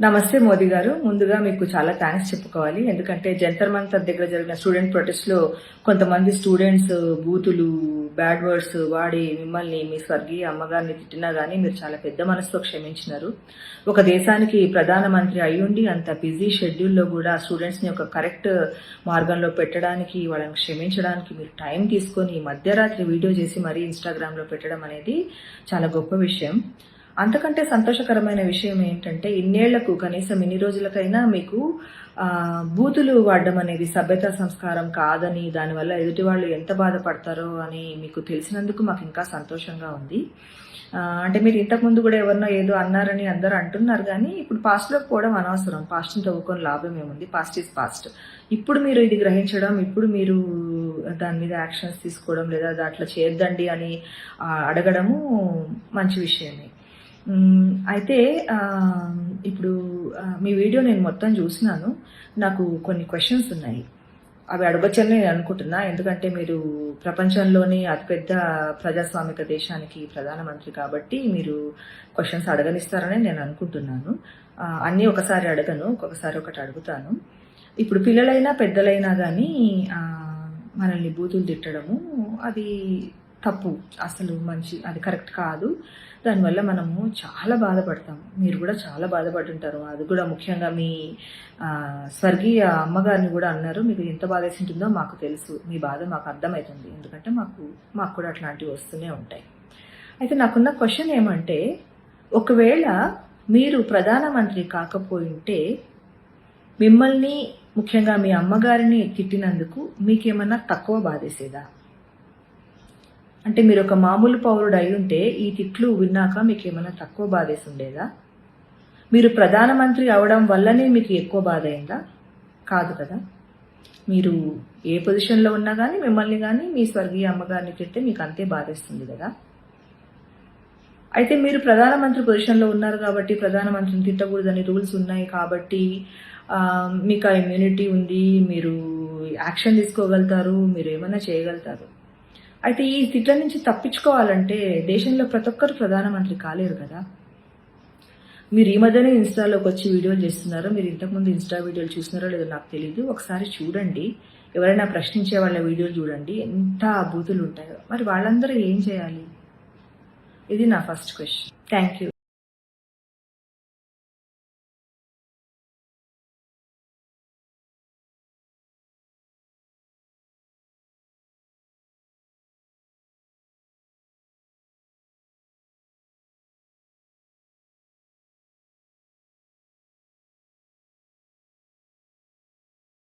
నమస్తే మోదీ గారు. ముందుగా మీకు చాలా థ్యాంక్స్ చెప్పుకోవాలి. ఎందుకంటే జంతర్ మంతర్ దగ్గర జరిగిన స్టూడెంట్ ప్రొటెస్ట్ లో కొంతమంది స్టూడెంట్స్ బూతులు, బ్యాడ్ వర్డ్స్ వాడి మిమ్మల్ని మీ స్వర్గీయ అమ్మగారిని తిట్టినా గానీ మీరు చాలా పెద్ద మనసుతో క్షమించినారు. ఒక దేశానికి ప్రధానమంత్రి అయ్యుండి అంత బిజీ షెడ్యూల్లో కూడా స్టూడెంట్స్ ని ఒక కరెక్ట్ మార్గంలో పెట్టడానికి, వాళ్ళని క్షమించడానికి మీరు టైం తీసుకొని మధ్యరాత్రి వీడియో చేసి మరీ ఇన్స్టాగ్రామ్ లో పెట్టడం అనేది చాలా గొప్ప విషయం. అంతకంటే సంతోషకరమైన విషయం ఏంటంటే ఇన్నేళ్లకు కనీసం ఇన్ని రోజులకైనా మీకు బూతులు వాడడం అనేది సభ్యతా సంస్కారం కాదని, దానివల్ల ఎదుటి వాళ్ళు ఎంత బాధపడతారో అని మీకు తెలిసినందుకు మాకు ఇంకా సంతోషంగా ఉంది. అంటే మీరు ఇంతకుముందు కూడా ఎవరినో ఏదో అన్నారని అందరూ అంటున్నారు, కానీ ఇప్పుడు పాస్ట్లోకి పోవడం అనవసరం. పాస్ట్ని తవ్వుకొని లాభం ఏముంది? Past is past. ఇప్పుడు మీరు ఇది గ్రహించడం, ఇప్పుడు మీరు దాని మీద యాక్షన్స్ తీసుకోవడం, లేదా దాంట్లో చేద్దండి అని అడగడము మంచి విషయమే. అయితే ఇప్పుడు మీ వీడియో నేను మొత్తం చూసినాను. నాకు కొన్ని క్వశ్చన్స్ ఉన్నాయి, అవి అడగొచ్చని నేను అనుకుంటున్నా. ఎందుకంటే మీరు ప్రపంచంలోని అతిపెద్ద ప్రజాస్వామిక దేశానికి ప్రధానమంత్రి కాబట్టి మీరు క్వశ్చన్స్ అడగనిస్తారని నేను అనుకుంటున్నాను. అన్నీ ఒకసారి అడగను, ఒక్కొక్కసారి ఒకటి అడుగుతాను. ఇప్పుడు పిల్లలైనా పెద్దలైనా కానీ మనల్ని బూతులు తిట్టడము అది తప్పు, అసలు అది కరెక్ట్ కాదు. దానివల్ల మనము చాలా బాధపడతాము. మీరు కూడా చాలా బాధపడుంటారు. అది కూడా ముఖ్యంగా మీ స్వర్గీయ అమ్మగారిని కూడా అన్నారు. మీకు ఎంత బాధ వేసి ఉంటుందో మాకు తెలుసు, మీ బాధ మాకు అర్థమవుతుంది. ఎందుకంటే మాకు కూడా అట్లాంటివి వస్తూనే ఉంటాయి. అయితే నాకున్న క్వశ్చన్ ఏమంటే, ఒకవేళ మీరు ప్రధానమంత్రి కాకపోయింటే మిమ్మల్ని, ముఖ్యంగా మీ అమ్మగారిని తిట్టినందుకు మీకేమన్నా తక్కువ బాధేసేదా? అంటే మీరు ఒక మామూలు పౌరుడు అయి ఉంటే ఈ తిట్లు విన్నాక మీకు ఏమైనా తక్కువ బాధేసి ఉండేదా? మీరు ప్రధానమంత్రి అవడం వల్లనే మీకు ఎక్కువ బాధ అయిందా? కాదు కదా. మీరు ఏ పొజిషన్లో ఉన్నా కానీ మిమ్మల్ని కానీ మీ స్వర్గీయ అమ్మగారిని తిట్టే మీకు అంతే బాధేస్తుంది కదా. అయితే మీరు ప్రధానమంత్రి పొజిషన్లో ఉన్నారు కాబట్టి ప్రధానమంత్రిని తిట్టకూడదని రూల్స్ ఉన్నాయి కాబట్టి మీకు ఆ ఇమ్యూనిటీ ఉంది, మీరు యాక్షన్ తీసుకోగలుగుతారు, మీరు ఏమైనా చేయగలుగుతారు. అయితే ఈ తిట్ల నుంచి తప్పించుకోవాలంటే దేశంలో ప్రతి ఒక్కరు ప్రధానమంత్రి కాలేరు కదా. మీరు ఈ మధ్యనే ఇన్స్టాలోకి వచ్చి వీడియోలు చేస్తున్నారు. మీరు ఇంతకుముందు ఇన్స్టా వీడియోలు చూస్తున్నారో లేదో నాకు తెలీదు. ఒకసారి చూడండి, ఎవరైనా ప్రశ్నించే వాళ్ళ వీడియోలు చూడండి, ఎంత బూతులు ఉంటాయో. మరి వాళ్ళందరూ ఏం చేయాలి? ఇది నా ఫస్ట్ క్వశ్చన్. Thank you.